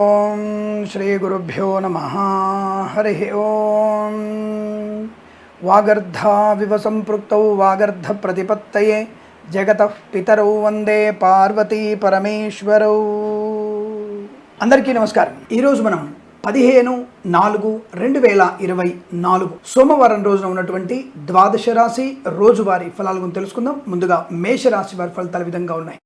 ఓం శ్రీ గురుభ్యో నమః. హరి ఓం. వాగర్ధావివ సంపృక్తౌ వాగర్ధ ప్రతిపత్తయే జగతః పితరౌ వందే పార్వతీ పరమేశ్వరౌ. అందరికీ నమస్కారం. ఈరోజు మనం 15/4/2024 సోమవారం రోజున ఉన్నటువంటి ద్వాదశ రాశి రోజువారీ ఫలాల గురించి తెలుసుకుందాం. ముందుగా మేషరాశి వారి ఫలితాలు విధంగా ఉన్నాయి.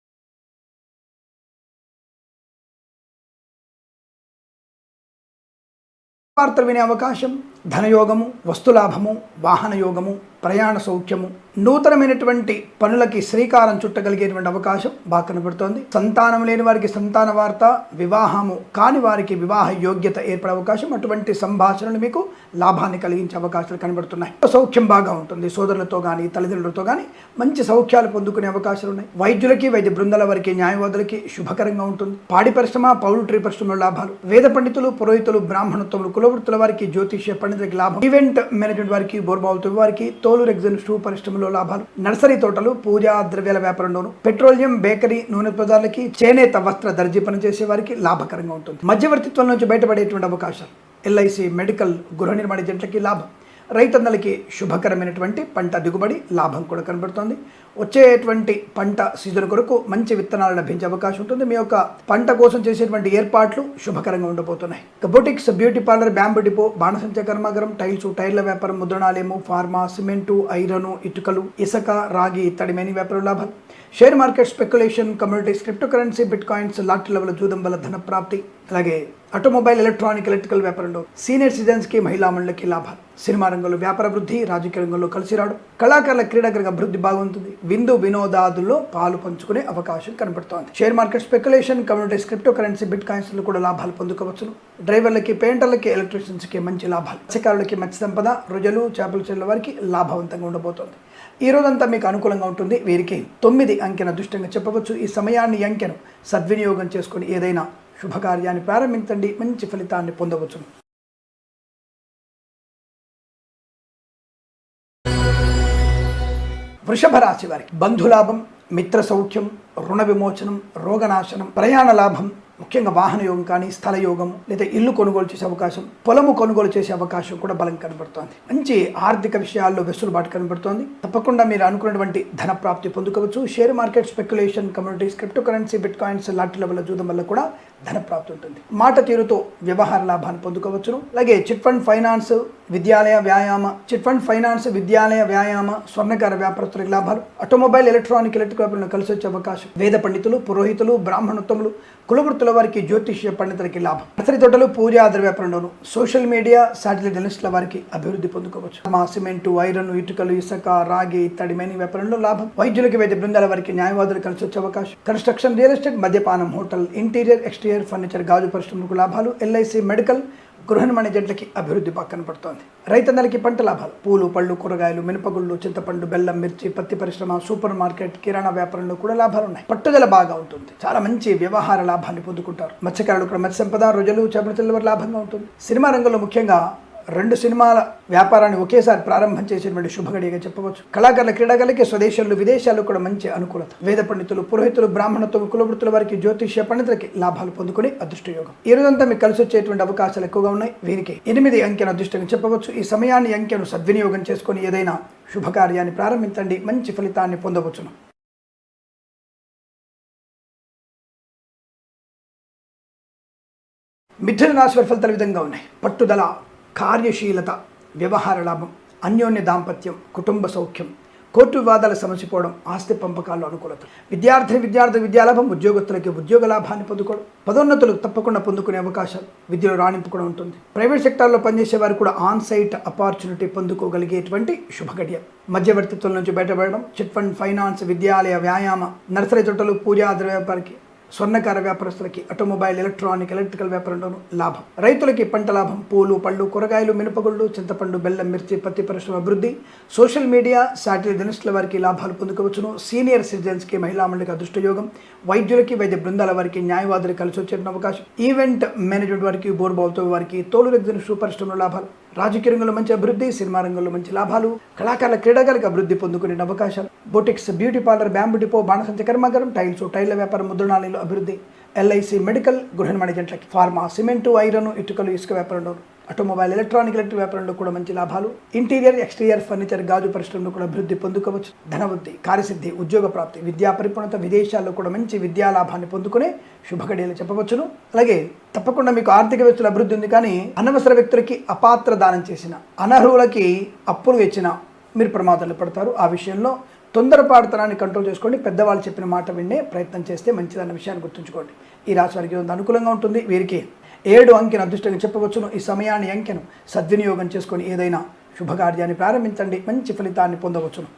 వార్తలు వినే అవకాశం, ధనయోగము, వస్తులాభము, వాహన యోగము, ప్రయాణ సౌఖ్యము, నూతనమైనటువంటి పనులకి శ్రీకారం చుట్టగలిగేటువంటి అవకాశం బాగా కనబడుతోంది. సంతానం లేని వారికి సంతాన వార్త, వివాహము కాని వారికి వివాహ యోగ్యత ఏర్పడే అవకాశం, అటువంటి సంభాషణలు మీకు లాభాన్ని కలిగించే అవకాశాలు కనబడుతున్నాయి. సౌఖ్యం బాగా ఉంటుంది. సోదరులతో కానీ తల్లిదండ్రులతో కానీ మంచి సౌఖ్యాలు పొందుకునే అవకాశాలు ఉన్నాయి. వైద్యులకి, వైద్య బృందాల వారికి, న్యాయవాదులకి శుభకరంగా ఉంటుంది. పాడి పరిశ్రమ, పౌల్ట్రీ పరిశ్రమలో లాభాలు, వేద పండితులు, పురోహితులు, బ్రాహ్మణత్వములు, కులవృత్తుల వారికి, జ్యోతిష్య పండితులకి లాభం, ఈవెంట్ మేనేజ్మెంట్ వారికి, బోర్బావుల వారికి, తోలు రెగ్జిన్ షూ పరిశ్రమలో లాభాలు, నర్సరీ తోటలు, పూజా ద్రవ్యాల వ్యాపారంలోను, పెట్రోలియం, బేకరీ, నూనె పదార్థాలకి, చేనేత వస్త్ర దర్జీ పనిచేసే వారికి లాభకరంగా ఉంటుంది. మధ్యవర్తిత్వం నుంచి బయటపడేటువంటి అవకాశాలు, ఎల్ఐసి, మెడికల్, గృహ నిర్మాణ జంటలకి లాభం, రైతన్నలకి శుభకరమైనటువంటి పంట దిగుబడి, లాభం కూడా కనబడుతోంది. వచ్చేటువంటి పంట సీజన్ కొరకు మంచి విత్తనాలు లభించే అవకాశం ఉంటుంది. మీ యొక్క పంట కోసం చేసేటువంటి ఏర్పాట్లు శుభకరంగా ఉండబోతున్నాయి. Boutiques, beauty parlour, bamboo depot, బాణసంచ కర్మాగారం, టైల్స్, టైర్ల వ్యాపారం, ముద్రణాలయము, ఫార్మా, సిమెంటు, ఐరను, ఇటుకలు, ఇసుక, రాగి, ఇత్తడి మేని వ్యాపారం లాభాలు, share market, speculation, communities, crypto currency, bitcoins, lottery level జూదం వల్ల ధన ప్రాప్తి, అలాగే ఆటోమొబైల్, ఎలక్ట్రానిక్, ఎలక్ట్రికల్ వ్యాపారంలో సీనియర్ సిటిజన్స్కి, మహిళా మండలికి లాభాలు, సినిమా రంగంలో వ్యాపార వృద్ధి, రాజకీయ రంగంలో కలిసి రావడం, కళాకారుల, క్రీడాకారుల అభివృద్ధి బాగుంటుంది. విందు వినోదాదుల్లో పాలు పంచుకునే అవకాశం కనబడుతోంది. Share market, speculation, communities, crypto currency, బిట్ కాయిన్స్లో కూడా లాభాలు పొందుకోవచ్చును. డ్రైవర్లకి, పెయింటర్లకి, ఎలక్ట్రీషియన్స్కి మంచి లాభాలు, మత్స్యకారులకి, మత్స్య సంపద, రొయ్యలు, చేపల చెరువుల వారికి లాభవంతంగా ఉండబోతోంది. ఈ రోజంతా మీకు అనుకూలంగా ఉంటుంది. వీరికి 9 అంకెను అదృష్టంగా చెప్పవచ్చు. ఈ సమయాన్ని, అంకెను సద్వినియోగం చేసుకొని ఏదైనా శుభకార్యాన్ని ప్రారంభించండి, మంచి ఫలితాన్ని పొందవచ్చు. వృషభ రాశి వారికి బంధులాభం, మిత్ర సౌఖ్యం, రుణ విమోచనం, రోగనాశనం, ప్రయాణ లాభం, ముఖ్యంగా వాహన యోగం కానీ, స్థల యోగం, లేదా ఇల్లు కొనుగోలు చేసే అవకాశం, పొలము కొనుగోలు చేసే అవకాశం కూడా బలం కనబడుతోంది. మంచి ఆర్థిక విషయాల్లో వెసులుబాటు కనబడుతోంది. తప్పకుండా మీరు అనుకున్నటువంటి ధన ప్రాప్తి పొందుకోవచ్చు. Share market, speculation, communities, crypto currency, bitcoins, lottery level జూదం వల్ల కూడా ధన ప్రాప్తి ఉంటుంది. మాట తీరుతో వ్యవహార లాభాన్ని పొందుకోవచ్చును. అలాగే చిట్ ఫండ్ ఫైనాన్స్, విద్యాలయ వ్యాయామ, చిట్ ఫండ్ ఫైనాన్స్, విద్యాలయ వ్యాయామ, స్వర్ణకార వ్యాపారస్తులకు లాభాలు, ఆటోమొబైల్, ఎలక్ట్రానిక్, ఎలక్ట్రికల్ వ్యాపారంలో కలిసి వచ్చే అవకాశం, వేద పండితులు, పురోహితులు, బ్రాహ్మణత్వములు, కులవృత్తుల వారికి, జ్యోతిష్య పండితులకి లాభం, నర్సరీ తోటలు, పూజా ద్రవ్య వ్యాపారంలోను, సోషల్ మీడియా, శాటిలైట్ జర్నలిస్టుల వారికి అభివృద్ధి పొందుకోవచ్చు. మా సిమెంటు, ఐరన్, ఇటుకలు, ఇసుక, రాగి, ఇత్తడి మేని వ్యాపారంలో లాభం, వైద్యులకి, వైద్య బృందాల వారికి, న్యాయవాదులు కలిసి వచ్చే అవకాశం, కన్స్ట్రక్షన్, రియల్ ఎస్టేట్, మద్యపానం, హోటల్, ఇంటీరియర్, ఎక్స్టీరియర్ ఫర్నిచర్, గాజు పరిశ్రమలకు లాభాలు, ఎల్ఐసి, మెడికల్, గృహ నిర్మాణ జంటలకి అభివృద్ధి పక్కన పడుతోంది. రైతన్నలకి పంట లాభాలు, పూలు, పళ్ళు, కూరగాయలు, మినపగుళ్ళు, చింతపండు, బెల్లం, మిర్చి, పత్తి పరిశ్రమ, సూపర్ మార్కెట్, కిరాణా వ్యాపారంలో కూడా లాభాలు ఉన్నాయి. పట్టుదల బాగా ఉంటుంది. చాలా మంచి వ్యవహార లాభాన్ని పొందుకుంటారు. మత్స్యకారులు కూడా మత్స్య సంపద, రొయ్యలు, చేపల చెరువుల వారికి లాభంగా ఉంటుంది. సినిమా రంగంలో ముఖ్యంగా 2 సినిమాల వ్యాపారాన్ని ఒకేసారి ప్రారంభం చేసేటువంటి శుభగడిగా చెప్పవచ్చు. కళాకారుల, క్రీడాకారులకి స్వదేశాల్లో, విదేశాల్లో కూడా మంచి అనుకూలత. వేద పండితులు, పురోహితులు, బ్రాహ్మణత్వం, కులవృత్తుల వారికి, జ్యోతిష్య పండితులకి లాభాలు పొందుకుని అదృష్ట యోగం. ఈ రోజంతా మీకు కలిసి వచ్చేటువంటి అవకాశాలు ఎక్కువగా ఉన్నాయి. వీరికి 8 అంకెను అదృష్టంగా చెప్పవచ్చు. ఈ సమయాన్ని, అంకెను సద్వినియోగం చేసుకుని ఏదైనా శుభకార్యాన్ని ప్రారంభించండి, మంచి ఫలితాన్ని పొందవచ్చును. మిథున రాశి వారి ఫలితాలు విధంగా ఉన్నాయి. పట్టుదల, కార్యశీలత, వ్యవహార లాభం, అన్యోన్య దాంపత్యం, కుటుంబ సౌఖ్యం, కోర్టు వివాదాలు సమసిపోవడం, ఆస్తి పంపకాల్లో అనుకూలత, విద్యార్థి విద్యాలాభం, ఉద్యోగస్తులకి ఉద్యోగ లాభాన్ని పొందుకోవడం, పదోన్నతులు తప్పకుండా పొందుకునే అవకాశాలు, విద్యలో రాణింపు కూడా ఉంటుంది. ప్రైవేట్ సెక్టార్లో పనిచేసే వారు కూడా ఆన్ సైట్ ఆపర్చునిటీ పొందుకోగలిగేటువంటి శుభగడియ. మధ్యవర్తిత్వం నుంచి బయటపడడం, చిట్ ఫండ్ ఫైనాన్స్, విద్యాలయ వ్యాయామ, నర్సరీ తోటలు, పూజా ద్రవ్య వ్యాపారికి, స్వర్ణకార వ్యాపారస్తులకి, ఆటోమొబైల్, ఎలక్ట్రానిక్, ఎలక్ట్రికల్ వ్యాపారంలోనూ లాభం, రైతులకి పంట లాభం, పూలు, పళ్ళు, కూరగాయలు, మినపగుళ్ళు, చింతపండు, బెల్లం, మిర్చి, పత్తి పరిశ్రమ అభివృద్ధి, సోషల్ మీడియా, శాటిలైట్ జర్నలిస్టుల వారికి లాభాలు పొందుకోవచ్చును. సీనియర్ సిటిజన్స్కి, మహిళా మండలికి అదృష్టయోగం, వైద్యులకి, వైద్య బృందాల వారికి, న్యాయవాదులు కలిసి వచ్చే అవకాశం, ఈవెంట్ మేనేజ్మెంట్ వారికి, బోర్బావుతో వారికి, తోలు రెగ్జిన్ షూ పరిశ్రమలో లాభాలు, రాజకీయ రంగంలో మంచి అభివృద్ధి, సినిమా రంగంలో మంచి లాభాలు, కళాకారుల క్రీడాకారులకు అభివృద్ధి పొందుకునే అవకాశాలు, boutiques, beauty parlour, bamboo depot, బాణసంచ కర్మాగారం, టైల్ల వ్యాపారం, ముద్రణాలయంలో అభివృద్ధి, ఎల్ఐసి, మెడికల్, గృహ నిర్మాణ ఏజెంట్లకి, ఫార్మా, సిమెంటు, ఐరన్, ఇటుకలు, ఇసుక వ్యాపారంలో, ఆటోమొబైల్, ఎలక్ట్రిక్ వ్యాపారంలో కూడా మంచి లాభాలు, ఇంటీరియర్, ఎక్స్టీరియర్, ఫర్నిచర్, గాజు పరిశ్రమలో కూడా అభివృద్ధి పొందుకోవచ్చు, ధనవృద్ధి, కార్యసిద్ధి, ఉద్యోగ ప్రాప్తి, విద్యా పరిపూర్ణత, విదేశాల్లో కూడా మంచి విద్యా లాభాన్ని పొందుకునే శుభగడియలు చెప్పవచ్చును. అలాగే తప్పకుండా మీకు ఆర్థిక వ్యవస్థల అభివృద్ధి ఉంది, కానీ అనవసర వ్యక్తులకి అపాత్ర దానం చేసిన, అనర్హులకి అప్పులు ఇచ్చిన మీరు ప్రమాదాలు పడతారు. ఆ విషయంలో తొందరపాటుతనాన్ని కంట్రోల్ చేసుకోండి. పెద్దవాళ్ళు చెప్పిన మాట వినే ప్రయత్నం చేస్తే మంచిదన్న విషయాన్ని గుర్తుంచుకోండి. ఈ రాశి వారికి అనుకూలంగా ఉంటుంది. వీరికి 7 అంకెను అదృష్టంగా చెప్పవచ్చును. ఈ సమయాన్ని అంకెను సద్వినియోగం చేసుకొని ఏదైనా శుభకార్యాన్ని ప్రారంభించండి, మంచి ఫలితాన్ని పొందవచ్చును.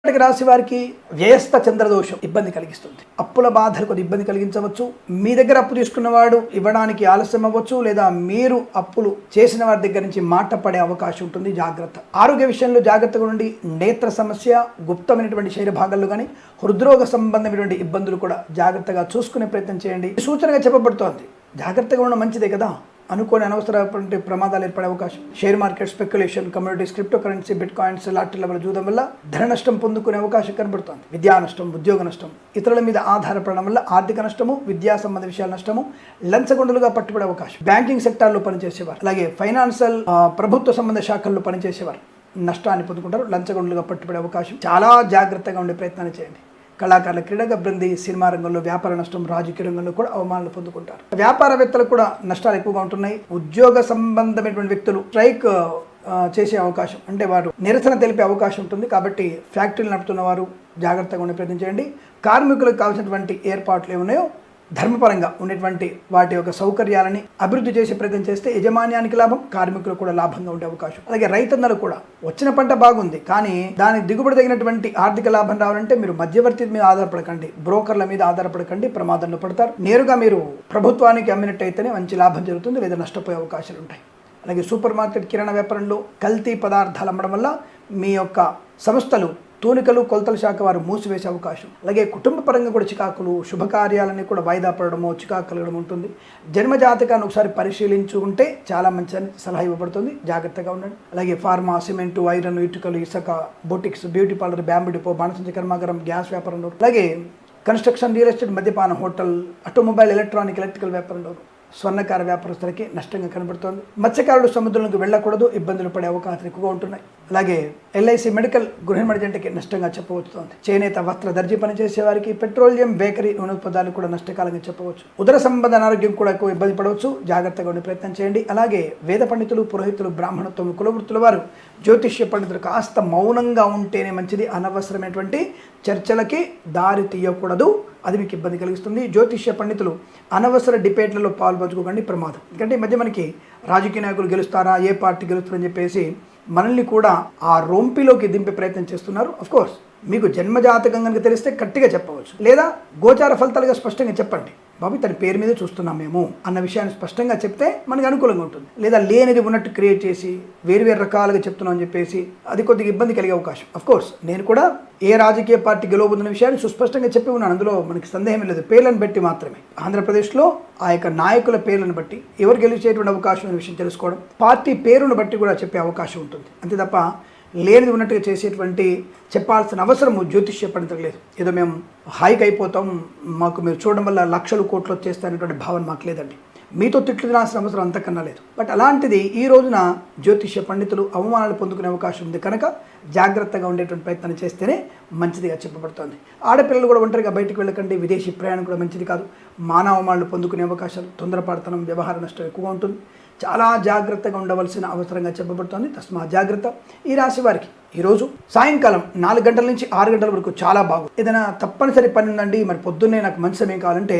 రాశి వారికి వ్యయస్థ చంద్రదోషం ఇబ్బంది కలిగిస్తుంది. అప్పుల బాధలు కొద్ది ఇబ్బంది కలిగించవచ్చు. మీ దగ్గర అప్పు తీసుకున్నవాడు ఇవ్వడానికి ఆలస్యం అవ్వచ్చు, లేదా మీరు అప్పులు చేసిన వారి దగ్గర నుంచి మాట పడే అవకాశం ఉంటుంది. జాగ్రత్త. ఆరోగ్య విషయంలో జాగ్రత్తగా ఉండి, నేత్ర సమస్య, గుప్తమైనటువంటి శరీర భాగాల్లో కానీ హృద్రోగ సంబంధమైనటువంటి ఇబ్బందులు కూడా జాగ్రత్తగా చూసుకునే ప్రయత్నం చేయండి. సూచనగా చెప్పబడుతోంది. జాగ్రత్తగా ఉండడం మంచిదే కదా. అనుకోని అనవసరమైన ప్రమాదాలు ఏర్పడే అవకాశం, share market, speculation, communities, crypto currency, bitcoins, lottery level జూదం వల్ల ధన నష్టం పొందుకునే అవకాశం కనబడుతోంది. విద్యా నష్టం, ఉద్యోగ నష్టం, ఇతరుల మీద ఆధారపడడం వల్ల ఆర్థిక నష్టము, విద్యా సంబంధ విషయాల నష్టము, లంచగొండలుగా పట్టుబడే అవకాశం, బ్యాంకింగ్ సెక్టార్లో పనిచేసేవారు, అలాగే ఫైనాన్షియల్ ప్రభుత్వ సంబంధ శాఖల్లో పనిచేసేవారు నష్టాన్ని పొందుకుంటారు. లంచగొండలుగా పట్టుబడే అవకాశం. చాలా జాగ్రత్తగా ఉండే ప్రయత్నాన్ని చేయండి. కళాకారుల క్రీడా బృంది, సినిమా రంగంలో వ్యాపార నష్టం, రాజకీయ రంగంలో కూడా అవమానాలు పొందుకుంటారు. వ్యాపారవేత్తలకు కూడా నష్టాలు ఎక్కువగా ఉంటున్నాయి. ఉద్యోగ సంబంధమైనటువంటి వ్యక్తులు స్ట్రైక్ చేసే అవకాశం, అంటే వారు నిరసన తెలిపే అవకాశం ఉంటుంది. కాబట్టి ఫ్యాక్టరీలు నడుపుతున్న వారు జాగ్రత్తగా ఉండే ప్రయత్నం చేయండి. కార్మికులకు కావాల్సినటువంటి ఏర్పాట్లు ఏమున్నాయో ధర్మపరంగా ఉండేటువంటి వాటి యొక్క సౌకర్యాలని అభివృద్ధి చేసే ప్రయత్నం చేస్తే యజమాన్యానికి లాభం, కార్మికులకు కూడా లాభంగా ఉండే అవకాశం. అలాగే రైతన్నలు కూడా వచ్చిన పంట బాగుంది, కానీ దానికి దిగుబడి తగినటువంటి ఆర్థిక లాభం రావాలంటే మీరు మధ్యవర్తి మీద ఆధారపడకండి, బ్రోకర్ల మీద ఆధారపడకండి, ప్రమాదంలో పడతారు. నేరుగా మీరు ప్రభుత్వానికి అమ్మినట్టయితేనే మంచి లాభం జరుగుతుంది, లేదా నష్టపోయే అవకాశాలు ఉంటాయి. అలాగే సూపర్ మార్కెట్, కిరాణా వ్యాపారంలో కల్తీ పదార్థాలు అమ్మడం వల్ల మీ యొక్క సంస్థలు, తూనికలు, కొలతల శాఖ వారు మూసివేసే అవకాశం. అలాగే కుటుంబ పరంగా కూడా చికాకులు, శుభకార్యాలని కూడా వాయిదా పడడమో, చికాకు కలగడం ఉంటుంది. జన్మజాతకాన్ని ఒకసారి పరిశీలించుకుంటే చాలా మంచి సలహా ఇవ్వబడుతుంది. జాగ్రత్తగా ఉండండి. అలాగే ఫార్మా, సిమెంటు, ఐరన్, ఇటుకలు, ఇసుక, boutiques, beauty parlour, bamboo depot, బాణసంచ కర్మాగారం, గ్యాస్ వ్యాపారంలో, అలాగే కన్స్ట్రక్షన్, రియల్ ఎస్టేట్, మద్యపాన, హోటల్, ఆటోమొబైల్, ఎలక్ట్రికల్ వ్యాపారంలో, స్వర్ణకార వ్యాపారస్తులకి నష్టంగా కనబడుతోంది. మత్స్యకారులు సముద్రంలోకి వెళ్ళకూడదు, ఇబ్బందులు పడే అవకాశాలు ఎక్కువగా ఉంటున్నాయి. అలాగే ఎల్ఐసి, మెడికల్, గృహ నిర్మాణ ఏజెంట్కి నష్టంగా చెప్పవచ్చుతోంది. చేనేత, వస్త్ర, దర్జీ పనిచేసే వారికి, పెట్రోలియం, బేకరీ, నూనె ఉత్పదాలు కూడా నష్టకాలంగా చెప్పవచ్చు. ఉదర సంబంధ అనారోగ్యం కూడా ఎక్కువ ఇబ్బంది పడవచ్చు. జాగ్రత్తగా ఉండే ప్రయత్నం చేయండి. అలాగే వేద పండితులు, పురోహితులు, బ్రాహ్మణత్వం, కులవృత్తుల వారు, జ్యోతిష్య పండితులు కాస్త మౌనంగా ఉంటేనే మంచిది. అనవసరమైనటువంటి చర్చలకి దారి తీయకూడదు, అది మీకు ఇబ్బంది కలిగిస్తుంది. జ్యోతిష్య పండితులు అనవసర డిబేట్లలో పాల్పంచుకోకండి, ప్రమాదం. ఎందుకంటే ఈ మధ్య మనకి రాజకీయ నాయకులు గెలుస్తారా, ఏ పార్టీ గెలుస్తారని చెప్పేసి మనల్ని కూడా ఆ రొంపిలోకి దింపే ప్రయత్నం చేస్తున్నారు. అఫ్కోర్స్ మీకు జన్మజాతకం కనుక తెలిస్తే గట్టిగా చెప్పవచ్చు, లేదా గోచార ఫలితాలుగా స్పష్టంగా చెప్పండి. బాబు తన పేరు మీద చూస్తున్నాం మేము అన్న విషయాన్ని స్పష్టంగా చెప్తే మనకు అనుకూలంగా ఉంటుంది. లేదా లేనిది ఉన్నట్టు క్రియేట్ చేసి వేరు రకాలుగా చెప్తున్నాం అని చెప్పేసి అది కొద్దిగా ఇబ్బంది కలిగే అవకాశం. అఫ్కోర్స్ నేను కూడా ఏ రాజకీయ పార్టీ గెలవబోతున్న విషయాన్ని సుస్పష్టంగా చెప్పి ఉన్నాను, అందులో మనకి సందేహం లేదు. పేర్లను బట్టి మాత్రమే, ఆంధ్రప్రదేశ్లో ఆ యొక్క నాయకుల పేర్లను బట్టి ఎవరు గెలిచేటువంటి అవకాశం అనే విషయం తెలుసుకోవడం, పార్టీ పేరును బట్టి కూడా చెప్పే అవకాశం ఉంటుంది. అంతే తప్ప లేనిది ఉన్నట్టుగా చేసేటువంటి చెప్పాల్సిన అవసరము జ్యోతిష్య పండితులకు లేదు. ఏదో మేము హాయికి అయిపోతాం, మాకు మీరు చూడడం వల్ల లక్షలు కోట్లు వచ్చేస్తాయనేటువంటి భావన మాకు లేదండి. మీతో తిట్లు తినాల్సిన అవసరం అంతకన్నా లేదు. బట్ అలాంటిది ఈ రోజున జ్యోతిష్య పండితులు అవమానాలు పొందుకునే అవకాశం ఉంది కనుక జాగ్రత్తగా ఉండేటువంటి ప్రయత్నం చేస్తేనే మంచిదిగా చెప్పబడుతుంది. ఆడపిల్లలు కూడా ఒంటరిగా బయటకు వెళ్ళకండి, విదేశీ ప్రయాణం కూడా మంచిది కాదు. మానవ అవమానాలు పొందుకునే అవకాశాలు, తొందరపాటుతనం, వ్యవహార నష్టం ఎక్కువగా ఉంటుంది. చాలా జాగ్రత్తగా ఉండవలసిన అవసరంగా చెప్పబడుతుంది. తస్మా జాగ్రత్త. ఈ రాశి వారికి ఈరోజు సాయంకాలం 4 గంటల నుంచి 6 గంటల వరకు చాలా బాగుంది. ఏదైనా తప్పనిసరి పని ఉందండి, మరి పొద్దున్నే నాకు మంచి సమయం కావాలంటే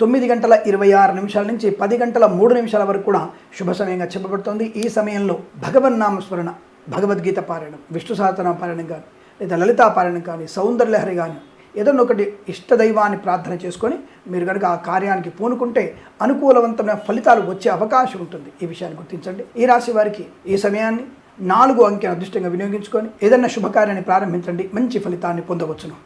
9:26 నుంచి 10:03 వరకు కూడా శుభ సమయంగా చెప్పబడుతుంది. ఈ సమయంలో భగవన్నామస్మరణ, భగవద్గీత పారాయణం, విష్ణు సహస్రనామ పారాయణం కానీ, లేదా లలితా పారాయణం కానీ, సౌందర్యలహరి కానీ, ఏదన్నా ఒకటి ఇష్టదైవాన్ని ప్రార్థన చేసుకొని మీరు కనుక ఆ కార్యానికి పూనుకుంటే అనుకూలవంతమైన ఫలితాలు వచ్చే అవకాశం ఉంటుంది. ఈ విషయాన్ని గుర్తించండి. ఈ రాశి వారికి ఈ సమయాన్ని 4 అంకెను అదృష్టంగా వినియోగించుకొని ఏదన్నా శుభకార్యాన్ని ప్రారంభించండి, మంచి ఫలితాన్ని పొందవచ్చును.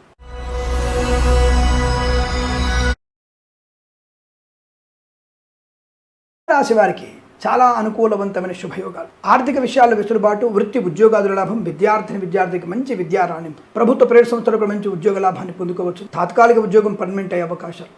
తులారాశి వారికి చాలా అనుకూలవంతమైన శుభయోగాలు, ఆర్థిక విషయాల్లో వెసులుబాటు, వృత్తి ఉద్యోగాదుల లాభం, విద్యార్థికి మంచి విద్యా రాణింపు, ప్రభుత్వ ప్రైవేట్ సంస్థలకు మంచి ఉద్యోగ లాభాన్ని పొందుకోవచ్చు, తాత్కాలిక ఉద్యోగం పర్మనెంట్ అయ్యే అవకాశాలు,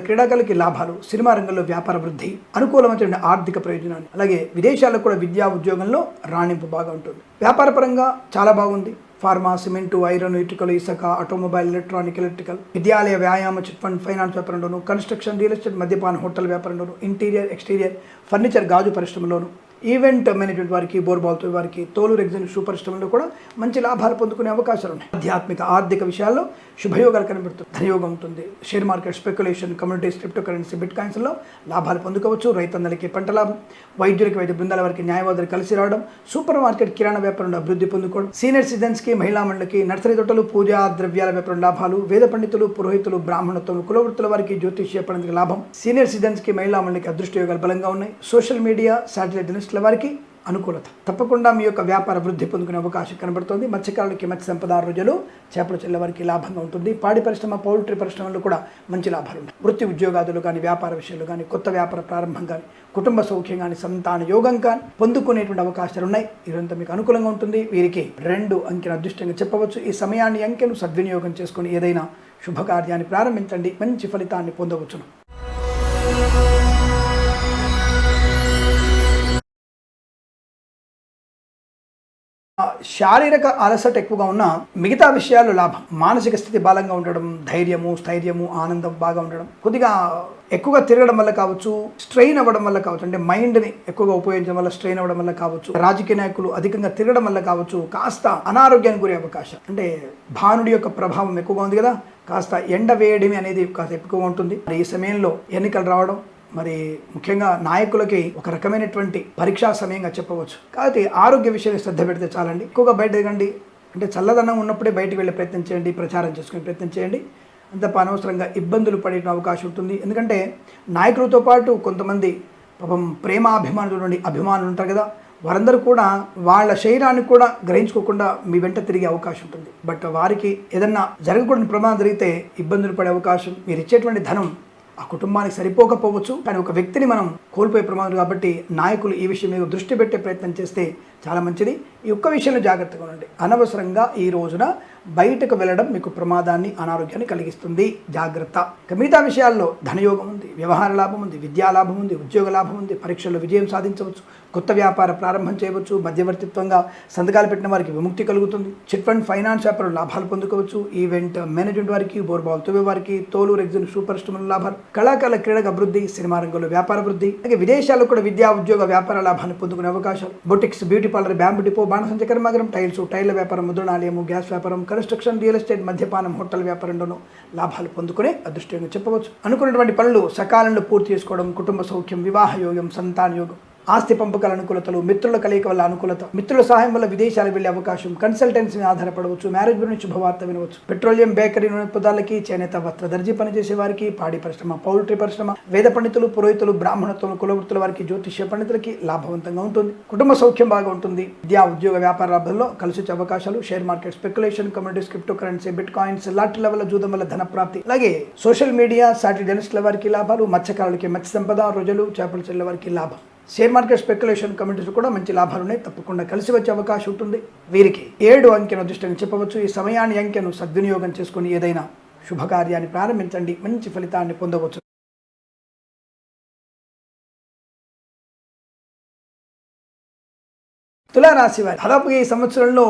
క్రీడాకారులకి లాభాలు, సినిమా రంగంలో వ్యాపార వృద్ధి, అనుకూలమైన ఆర్థిక ప్రయోజనాలు, అలాగే విదేశాల్లో కూడా విద్యా ఉద్యోగంలో రాణింపు బాగా ఉంటుంది. వ్యాపార పరంగా చాలా బాగుంది. ఫార్మా, సిమెంటు, ఐరన్, ఇటుకలు, ఇసుక, ఆటోమొబైల్, ఎలక్ట్రికల్, విద్యాలయ, వ్యాయామ, చిట్ ఫండ్, ఫైనాన్స్ వ్యాపారంలోను, కన్స్ట్రక్షన్, రియల్ ఎస్టేట్, మద్యపాన, హోటల్ వ్యాపారంలోను, ఇంటీరియర్, ఎక్స్టీరియర్, ఫర్నిచర్, గాజు పరిశ్రమలోను, ఈవెంట్ మేనేజ్మెంట్ వారికి, బోర్బాల్తో వారికి, తోలు రెగ్జిన్ షూ పరిశ్రమలో కూడా మంచి లాభాలు పొందుకునే అవకాశాలు ఉన్నాయి. ఆధ్యాత్మిక ఆర్థిక విషయాల్లో శుభయోగాలు కనబడుతుంది. ధనయోగం ఉంటుంది. Share market, speculation, communities, crypto currency, బిట్ కాయిన్స్లో లాభాలు పొందుకోవచ్చు. రైతన్నలకి పంట లాభం, వైద్యులకి, వైద్య బృందాల వారికి, న్యాయవాదులు కలిసి రావడం, సూపర్ మార్కెట్, కిరాణా వ్యాపారంలో అభివృద్ధి పొందుకోవడం, సీనియర్ సిటిజన్స్కి, మహిళా మండలికి, నర్సరీ తోటలు, పూజా ద్రవ్యాల వ్యాపారం లాభాలు, వేద పండితులు, పురోహితులు, బ్రాహ్మణత్వం, కులవృత్తుల వారికి, జ్యోతిష్య పండితుల లాభం, సీనియర్ సిటిజన్స్కి, మహిళా మండలికి అదృష్ట యోగాలు బలంగా ఉన్నాయి. సోషల్ మీడియా, శాటిలైట్ జర్నలిస్టుల వారికి అనుకూలత. తప్పకుండా మీ యొక్క వ్యాపార వృద్ధి పొందుకునే అవకాశం కనబడుతోంది. మత్స్యకారులకి, మత్స్య సంపద, రోజులు చేపల చెల్ల వారికి లాభంగా ఉంటుంది. పాడి పరిశ్రమ, పౌల్ట్రీ పరిశ్రమలో కూడా మంచి లాభాలు ఉన్నాయి. వృత్తి ఉద్యోగాదులు కానీ, వ్యాపార విషయాలు కానీ, కొత్త వ్యాపార ప్రారంభం కానీ, కుటుంబ సౌఖ్యం కానీ, సంతాన యోగం కానీ పొందుకునేటువంటి అవకాశాలు ఉన్నాయి. ఇదంతా మీకు అనుకూలంగా ఉంటుంది. వీరికి 2 అంకెను అదృష్టంగా చెప్పవచ్చు. ఈ సమయాన్ని, అంకెను సద్వినియోగం చేసుకుని ఏదైనా శుభకార్యాన్ని ప్రారంభించండి. మంచి ఫలితాన్ని పొందవచ్చును. శారీరక అలసట ఎక్కువగా ఉన్న మిగతా విషయాల్లో లాభం, మానసిక స్థితి బలంగా ఉండడం, ధైర్యము, స్థైర్యము, ఆనందం బాగా ఉండడం, కొద్దిగా ఎక్కువగా తిరగడం వల్ల కావచ్చు, స్ట్రెయిన్ అవ్వడం వల్ల కావచ్చు, అంటే మైండ్ని ఎక్కువగా ఉపయోగించడం వల్ల స్ట్రెయిన్ అవ్వడం వల్ల కావచ్చు, రాజకీయ నాయకులు అధికంగా తిరగడం వల్ల కావచ్చు, కాస్త అనారోగ్యానికి గురే అవకాశం, అంటే భానుడి యొక్క ప్రభావం ఎక్కువగా ఉంది కదా, కాస్త ఎండ వేయడమే అనేది కాస్త ఎక్కువగా ఉంటుంది. ఈ సమయంలో ఎన్నికలు రావడం, మరి ముఖ్యంగా నాయకులకి ఒక రకమైనటువంటి పరీక్షా సమయంగా చెప్పవచ్చు. కాబట్టి ఆరోగ్య విషయాన్ని శ్రద్ధ పెడితే చాలండి. ఎక్కువగా బయట దిగండి, అంటే చల్లదనం ఉన్నప్పుడే బయటకు వెళ్ళే ప్రయత్నం చేయండి, ప్రచారం చేసుకునే ప్రయత్నం చేయండి. అంత అనవసరంగా ఇబ్బందులు పడే అవకాశం ఉంటుంది. ఎందుకంటే నాయకులతో పాటు కొంతమంది పాపం ప్రేమాభిమానులు నుండి అభిమానులు ఉంటారు కదా, వారందరూ కూడా వాళ్ళ శరీరాన్ని కూడా గ్రహించుకోకుండా మీ వెంట తిరిగే అవకాశం ఉంటుంది. బట్ వారికి ఏదన్నా జరగకూడని ప్రమాదం జరిగితే ఇబ్బందులు పడే అవకాశం, మీరు ఇచ్చేటువంటి ధనం ఆ కుటుంబానికి సరిపోకపోవచ్చు, కానీ ఒక వ్యక్తిని మనం కోల్పోయే ప్రమాదం. కాబట్టి నాయకులు ఈ విషయం మీద దృష్టి పెట్టే ప్రయత్నం చేస్తే చాలా మంచిది. ఈ ఒక్క విషయంలో జాగ్రత్తగా ఉండండి. అనవసరంగా ఈ రోజున బయటకు వెళ్ళడం మీకు ప్రమాదాన్ని, అనారోగ్యాన్ని కలిగిస్తుంది. జాగ్రత్త. మిగతా విషయాల్లో ధనయోగం ఉంది, వ్యవహార లాభం ఉంది, విద్యా లాభం ఉంది, ఉద్యోగ లాభం ఉంది, పరీక్షల్లో విజయం సాధించవచ్చు, కొత్త వ్యాపార ప్రారంభం చేయవచ్చు, మధ్యవర్తిత్వంగా సంతకాలు పెట్టిన వారికి విముక్తి కలుగుతుంది, చిట్ ఫండ్, ఫైనాన్స్ వ్యాపారం లాభాలు పొందుకోవచ్చు, ఈవెంట్ మేనేజ్మెంట్ వారికి, బోర్బాల్ తువ్వే వారికి, తోలు రెగ్జిన్ షూ పరిశ్రమల లాభాలు, కళాకారుల క్రీడగా అభివృద్ధి, సినిమా రంగంలో వ్యాపార వృద్ధి, అలాగే విదేశాల్లో కూడా విద్యా ఉద్యోగ వ్యాపార లాభాన్ని పొందుకునే అవకాశాలు, boutiques, beauty parlour, bamboo depot, బాణసంచ కర్మాగారం, టైర్ల వ్యాపారం, ముద్రణాలయము, గ్యాస్ వ్యాపారం, కన్స్ట్రక్షన్, రియల్ ఎస్టేట్, మద్యపానం, హోటల్ వ్యాపారంలోనూ లాభాలు పొందుకునే అదృష్టంగా చెప్పవచ్చు. అనుకున్నటువంటి పనులు సకాలంలో పూర్తి చేసుకోవడం, కుటుంబ సౌఖ్యం, వివాహ యోగం, సంతాన యోగం, ఆస్తి పంపకాల అనుకూలతలు, మిత్రుల కలయిక వల్ల అనుకూలత, మిత్రుల సహాయం వల్ల విదేశాలకు వెళ్లే అవకాశం, కన్సల్టెన్సీ ఆధారపడవచ్చు, మ్యారేజ్ గురించి శుభవార్త వినవచ్చు, పెట్రోలియం, బేకరీ, నూనె పదార్థాలకి, చేనేత, వస్త్ర దర్జీ పనిచేసే వారికి, పాడి పరిశ్రమ, పౌల్ట్రీ పరిశ్రమ, వేద పండితులు, పురోహితులు, బ్రాహ్మణత్వం, కులవృత్తుల వారికి, జ్యోతిష్య పండితులకి లాభవంతంగా ఉంటుంది. కుటుంబ సౌఖ్యం బాగా ఉంటుంది. విద్యా ఉద్యోగ వ్యాపార లాభాల్లో కలిసి వచ్చే అవకాశాలు, share market, speculation, communities, crypto currency, bitcoins, లాటరీల వల్ల, జూదం వల్ల ధన ప్రాప్తి, అలాగే సోషల్ మీడియా, శాటిలైట్ జర్నలిస్టుల వారికి లాభాలు, మత్స్యకారులకి, మత్స్య సంపద, రోజులు, చేపల చెల్ల వారికి లాభం, షేర్ మార్కెట్, స్పెక్యులేషన్, కమ్యూనిటీస్ కూడా మంచి లాభాలు ఉన్నాయి. తప్పకుండా కలిసి వచ్చే అవకాశం ఉంటుంది. వీరికి 7 అంకెను అదృష్టంగా చెప్పవచ్చు. ఈ సమయాన్ని, అంకెను సద్వినియోగం చేసుకుని ఏదైనా శుభకార్యాన్ని ప్రారంభించండి. మంచి ఫలితాన్ని పొందవచ్చు. తులారాశి వారి దాదాపుగా ఈ సంవత్సరంలో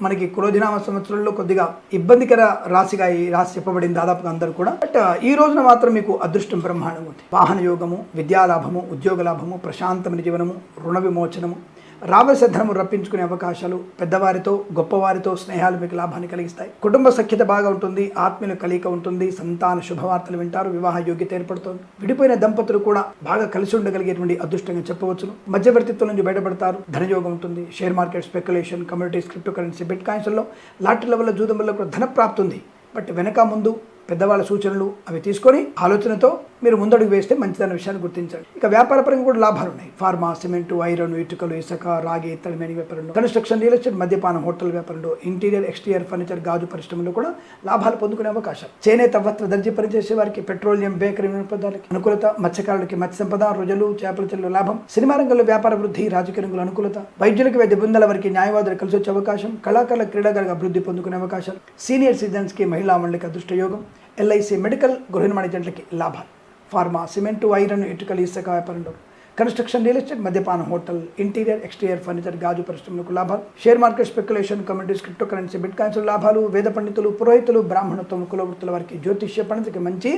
మనకి క్రోధినామ సంవత్సరంలో కొద్దిగా ఇబ్బందికర రాశిగా ఈ రాశి చెప్పబడింది దాదాపుగా అందరూ కూడా. బట్ ఈ రోజున మాత్రం మీకు అదృష్టం బ్రహ్మాండంగా ఉంది. వాహన యోగము, విద్యాలాభము, ఉద్యోగ లాభము, ప్రశాంతమైన జీవనము, రుణ విమోచనము, రావలసిన ధనము రప్పించుకునే అవకాశాలు, పెద్దవారితో, గొప్పవారితో స్నేహాలు మీకు లాభాన్ని కలిగిస్తాయి. కుటుంబ సఖ్యత బాగా ఉంటుంది. ఆత్మీయుల కలయిక ఉంటుంది. సంతాన శుభవార్తలు వింటారు. వివాహ యోగ్యత ఏర్పడుతుంది. విడిపోయిన దంపతులు కూడా బాగా కలిసి ఉండగలిగేటువంటి అదృష్టంగా చెప్పవచ్చును. మధ్యవర్తిత్వం నుంచి బయటపడతారు. ధనయోగం ఉంటుంది. Share market, speculation, communities, crypto currency, బిట్ కాయిన్స్లో, లాటరీల వల్ల, జూదం వల్ల కూడా ధన ప్రాప్తి ఉంది. బట్ వెనక ముందు పెద్దవాళ్ళ సూచనలు అవి తీసుకొని ఆలోచనతో మీరు ముందడుగు వేస్తే మంచిదన్న విషయాన్ని గుర్తించండి. ఇక వ్యాపార పరంగా కూడా లాభాలు ఉన్నాయి. ఫార్మా, సిమెంటు, ఐరన్, ఇటుకలు, ఇసుక, రాగి, ఇత్తడి, మెని వ్యాపారంలో, కన్స్ట్రక్షన్, రియల్ ఎస్టేట్, మద్యపానం, హోటల్ వ్యాపారంలో, ఇంటీరియర్, ఎక్స్టీరియర్ ఫర్నిచర్, గాజు పరిశ్రమలో కూడా లాభాలు పొందుకునే అవకాశం. చేనేత, వస్త్ర, దర్జీ పనిచేసే వారికి, పెట్రోలియం, బేకరీ వినోదాలకి అనుకూలత, మత్స్యకారులకి మత్స్య సంపద, రొయ్యలు, చేపల చెల్లు లాభం, సినిమా రంగంలో వ్యాపార వృద్ధి, రాజకీయ రంగంలో అనుకూలత, వైద్యులకు, వైద్య బృందాల వారికి, న్యాయవాదులు కలిసి వచ్చే అవకాశం, కళాకారుల, క్రీడాకారులకు అభివృద్ధి పొందుకునే అవకాశం, సీనియర్ సిటిజన్స్కి, మహిళా మండలికి అదృష్ట యోగం, ఎల్ఐసి, మెడికల్, గృహ నిర్మాణ ఏజెంట్లకి లాభాలు, ఫార్మా, సిమెంటు, ఐరన్, ఇటుకలు, ఇసుక వ్యాపారంలో, కన్స్ట్రక్షన్, రియల్ ఎస్టేట్, మద్యపానం, హోటల్, ఇంటీరియర్, ఎక్స్టీరియర్ ఫర్నిచర్, గాజు పరిశ్రమలకు లాభాలు, share market, speculation, communities, crypto currency, bit coins లాభాలు, వేద పండితులు, పురోహితులు, బ్రాహ్మణత్వం, కులవృత్తుల వారికి, జ్యోతిష్య పండితులకి మంచి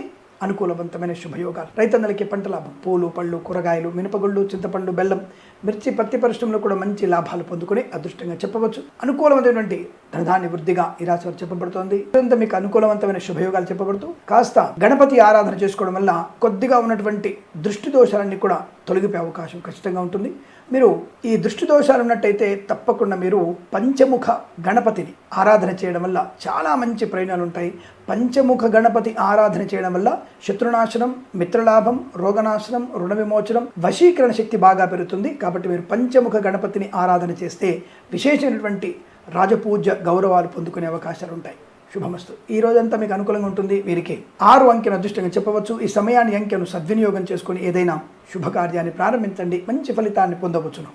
అనుకూలవంతమైన శుభయోగాలు. రైతన్నలకి పంట లాభం, పూలు, పళ్ళు, కూరగాయలు, మినపగుళ్ళు, చింతపండు, బెల్లం, మిర్చి, పత్తి పరిశ్రమలో కూడా మంచి లాభాలు పొందుకుని అదృష్టంగా చెప్పవచ్చు. అనుకూలమైనటువంటి ధనధాన్య వృద్ధిగా ఈ రాశి వారు చెప్పబడుతోంది. ఇదంతా మీకు అనుకూలవంతమైన శుభయోగాలు చెప్పబడుతూ కాస్త గణపతి ఆరాధన చేసుకోవడం వల్ల కొద్దిగా ఉన్నటువంటి దృష్టి దోషాలన్నీ కూడా తొలగిపోయే అవకాశం ఖచ్చితంగా ఉంటుంది. మీరు ఈ దృష్టి దోషాలు ఉన్నట్టయితే తప్పకుండా మీరు పంచముఖ గణపతిని ఆరాధన చేయడం వల్ల చాలా మంచి ప్రయోజనాలు ఉంటాయి. పంచముఖ గణపతి ఆరాధన చేయడం వల్ల శత్రునాశనం, మిత్రలాభం, రోగనాశనం, రుణ విమోచనం, వశీకరణ శక్తి బాగా పెరుగుతుంది. కాబట్టి మీరు పంచముఖ గణపతిని ఆరాధన చేస్తే విశేషమైనటువంటి రాజపూజ్య గౌరవాలు పొందుకునే అవకాశాలు ఉంటాయి. శుభమస్తు. ఈ రోజంతా మీకు అనుకూలంగా ఉంటుంది. వీరికి 6 అంకెను అదృష్టంగా చెప్పవచ్చు. ఈ సమయాన్ని అంకెను సద్వినియోగం చేసుకుని ఏదైనా శుభకార్యాన్ని ప్రారంభించండి, మంచి ఫలితాన్ని పొందవచ్చును.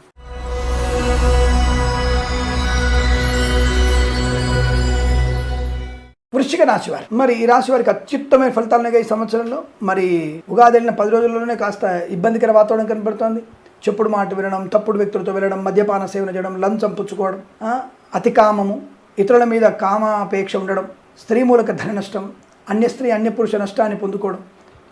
వృశ్చిక రాశి వారు, మరి ఈ రాశి వారికి అత్యుత్తమైన ఫలితాలుగా ఈ సంవత్సరంలో. మరి ఉగాది వెళ్ళిన 10 రోజుల్లోనే కాస్త ఇబ్బందికర వాతావరణం కనబడుతోంది. చెప్పుడు మాట వినడం, తప్పుడు వ్యక్తులతో వెళ్ళడం, మద్యపాన సేవన చేయడం, లంచం పుచ్చుకోవడం, అతి కామము, ఇతరుల మీద కామాపేక్ష ఉండడం, స్త్రీ మూలక ధన నష్టం, అన్య స్త్రీ అన్య పురుష నష్టాన్ని పొందుకోవడం,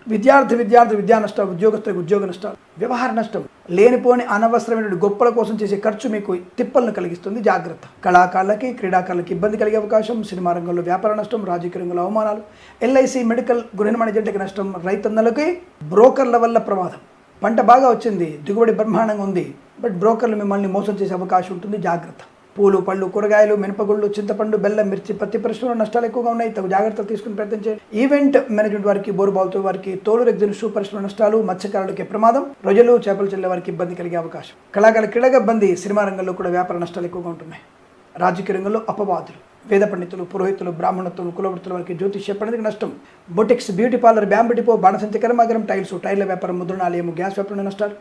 విద్యార్థి విద్యా నష్టాలు, ఉద్యోగస్తులకు ఉద్యోగ నష్టాలు, వ్యవహార నష్టం, లేనిపోని అనవసరమైన గొప్పల కోసం చేసే ఖర్చు మీకు తిప్పలను కలిగిస్తుంది. జాగ్రత్త. కళాకారులకి, క్రీడాకారులకి ఇబ్బంది కలిగే అవకాశం, సినిమా రంగంలో వ్యాపార నష్టం, రాజకీయ రంగంలో అవమానాలు, ఎల్ఐసి, మెడికల్, గృహ నిర్మాణ ఏజెంట్లకి నష్టం, రైతన్నలకి బ్రోకర్ల వల్ల ప్రమాదం. పంట బాగా వచ్చింది, దిగుబడి బ్రహ్మాండంగా ఉంది, బట్ బ్రోకర్లు మిమ్మల్ని మోసం చేసే అవకాశం ఉంటుంది. జాగ్రత్త. పూలు, పళ్ళు, కూరగాయలు, మినపగుళ్ళు, చింతపండు, బెల్లం, మిర్చి, పత్తి పరిశ్రమలో నష్టాలు ఎక్కువగా ఉన్నాయి. తగు జాగ్రత్తలు తీసుకుని ప్రయత్నించండి. ఈవెంట్ మేనేజ్మెంట్ వారికి, బోరుబావుతో వారికి, తోలు, రెగ్జిన్, షూ పరిశ్రమ నష్టాలు, మత్స్యకారులకి ప్రమాదం, రొయ్యలు, చేపలు చెల్లే వారికి ఇబ్బంది కలిగే అవకాశం, కళాకారుల క్రీడగా ఇబ్బంది, సినిమా రంగంలో కూడా వ్యాపార నష్టాలు ఎక్కువగా ఉంటున్నాయి. రాజకీయ రంగంలో అపవాదులు, వేద పండితులు, పురోహితులు, బ్రాహ్మణత్వం, కులవృత్తుల వారికి జ్యోతిష్య పండితులకు నష్టం, boutiques, beauty parlour, bamboo depot, బాణసంచి కర్మాగారం, టైల్స్, టైర్ల వ్యాపారం, ముద్రణాలయం, గ్యాస్ వ్యాపారం నష్టాలు,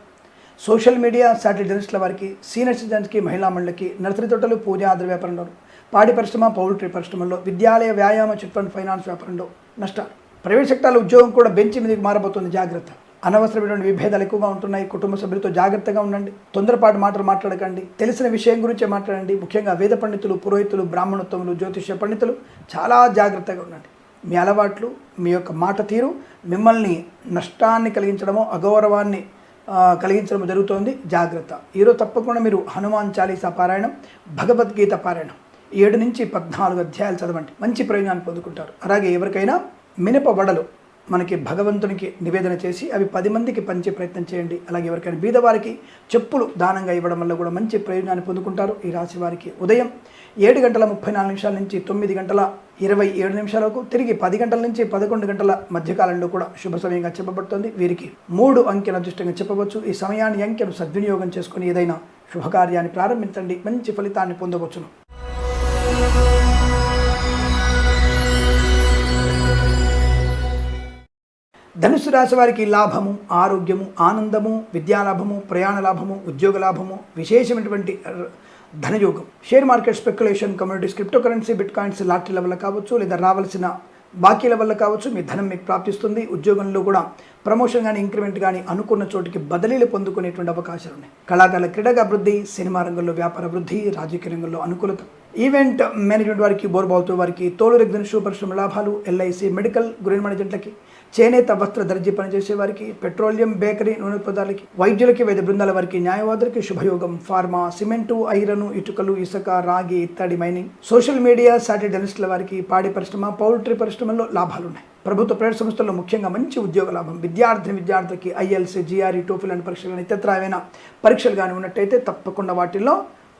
సోషల్ మీడియా, శాటిలైట్ జర్నలిస్టుల వారికి, సీనియర్ సిటిజన్స్కి, మహిళా మండలికి, నర్సరీ తోటలు, పూజా ఆధార వ్యాపారంలో, పాడి పరిశ్రమ, పౌల్ట్రీ పరిశ్రమల్లో, విద్యాలయ, వ్యాయామ, చిట్ ఫండ్, ఫైనాన్స్ వ్యాపారంలో నష్టాలు. ప్రైవేట్ సెక్టార్లో ఉద్యోగం కూడా బెంచ్ మీదకి మారబోతుంది. జాగ్రత్త. అనవసరమైనటువంటి విభేదాలు ఎక్కువగా ఉంటున్నాయి. కుటుంబ సభ్యులతో జాగ్రత్తగా ఉండండి. తొందరపాటు మాటలు మాట్లాడకండి. తెలిసిన విషయం గురించే మాట్లాడండి. ముఖ్యంగా వేద పండితులు, పురోహితులు, బ్రాహ్మణత్వములు, జ్యోతిష్య పండితులు చాలా జాగ్రత్తగా ఉండండి. మీ అలవాట్లు, మీ యొక్క మాట తీరు మిమ్మల్ని నష్టాన్ని కలిగించడమో, అగౌరవాన్ని కలిగించడం జరుగుతోంది. జాగ్రత్త. ఈరోజు తప్పకుండా మీరు హనుమాన్ చాలీసా పారాయణం, భగవద్గీత పారాయణం 7 నుంచి 14 అధ్యాయాలు చదవండి. మంచి ప్రయోజనాన్ని పొందుకుంటారు. అలాగే ఎవరికైనా మినప వడలు మనకి భగవంతునికి నివేదన చేసి అవి 10 మందికి పంచే ప్రయత్నం చేయండి. అలాగే ఎవరికైనా బీదవారికి చెప్పులు దానంగా ఇవ్వడం వల్ల కూడా మంచి ప్రయోజనాన్ని పొందుకుంటారు. ఈ రాశి వారికి ఉదయం 7:34 నుంచి 9:27 వరకు, తిరిగి 10 గంటల నుంచి 11 గంటల మధ్యకాలంలో కూడా శుభ సమయంగా చెప్పబడుతుంది. వీరికి 3 అంకెను అదృష్టంగా చెప్పవచ్చు. ఈ సమయాన్ని అంకెను సద్వినియోగం చేసుకుని ఏదైనా శుభకార్యాన్ని ప్రారంభించండి, మంచి ఫలితాన్ని పొందవచ్చును. ధనుసు రాశి వారికి లాభము, ఆరోగ్యము, ఆనందము, విద్యాలాభము, ప్రయాణ లాభము, ఉద్యోగ లాభము, విశేషమైనటువంటి ధనయోగం, share market, speculation, communities, crypto currency, bitcoins, లాటరీల వల్ల కావచ్చు, లేదా రావాల్సిన బాకీల వల్ల కావచ్చు మీ ధనం మీకు ప్రాప్తిస్తుంది. ఉద్యోగంలో కూడా ప్రమోషన్ కానీ, ఇంక్రిమెంట్ కానీ, అనుకున్న చోటికి బదిలీలు పొందుకునేటువంటి అవకాశాలు ఉన్నాయి. కళాకారుల క్రీడగా అభివృద్ధి, సినిమా రంగంలో వ్యాపార అభివృద్ధి, రాజకీయ రంగంలో అనుకూలత, ఈవెంట్ మేనేజ్మెంట్ వారికి, బోర్బావుతో వారికి, తోలు, రెగ్జిన్, షూ పరిశ్రమ లాభాలు, ఎల్ఐసి, మెడికల్, గృహ నిర్మాణ ఏజెంట్లకి, చేనేత, వస్త్ర, దర్జీ పనిచేసే వారికి, పెట్రోలియం, బేకరీ, నూనె పదార్థాలకి, వైద్యులకి, వైద్య బృందాల వారికి, న్యాయవాదులకి శుభయోగం, ఫార్మా, సిమెంటు, ఐరన్, ఇటుకలు, ఇసుక, రాగి, ఇత్తడి, మైనింగ్, సోషల్ మీడియా, శాటిలైట్ జర్నలిస్టుల వారికి, పాడి పరిశ్రమ, పౌల్ట్రీ పరిశ్రమల్లో లాభాలు ఉన్నాయి. ప్రభుత్వ ప్రైవేట్ సంస్థల్లో ముఖ్యంగా మంచి ఉద్యోగ లాభం. విద్యార్థికి ఐఎల్స్, జిఆర్ఈ, టోఫిల్ లాంటి పరీక్షలు కానీ, ఇతర ఏమైనా పరీక్షలు కానీ ఉన్నట్టయితే తప్పకుండా వాటిల్లో